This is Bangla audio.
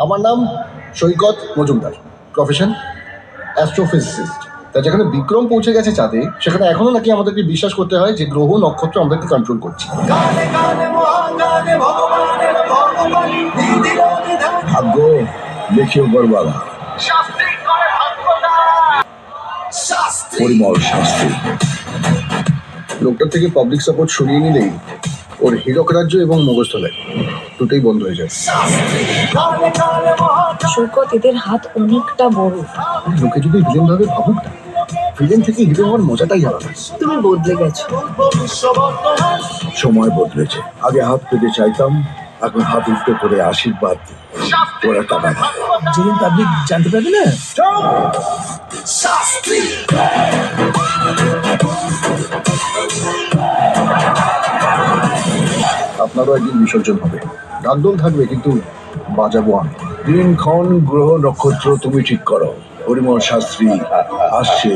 আমার নাম সৈকত মজুমদার, প্রফেশন অ্যাস্ট্রোফিজিসিস্ট। তা যেখানে বিক্রম পৌঁছে গেছে চাঁদে, সেখানে এখনো নাকি আমাদেরকে বিশ্বাস করতে হয় যে গ্রহ নক্ষত্র আমাদেরকে কন্ট্রোল করছে। ভাগ্য দেখিও গড়বালা। পরিমল শাস্ত্রী লোকটার থেকে পাবলিক সাপোর্ট সরিয়ে নিলেই ওর হীরক রাজ্য এবং মগস্থলে দুটোই বন্ধ হয়ে যায়। সৈকত, এদের হাত অনেকটা বড়। লোকে যদি ভিলেন ভাবে ভাবুক না, ভিলেন থেকে হিরো হওয়ার মজাটাই আলাদা। তুমি বদলে গেছো। সময় বদলেছে। আগে হাত পেতে চাইতাম, এখন হাত উল্টো করে আশীর্বাদ দিই। ওরা টাকা দেয়। যেদিন পাবলিক জানতে পারবে না, আপনারও একদিন বিসর্জন হবে, ডাকদোল থাকবে, কিন্তু বাজাবো আমি। দিনক্ষণ গ্রহ নক্ষত্র তুমি ঠিক করো। পরিমল শাস্ত্রী আসছে।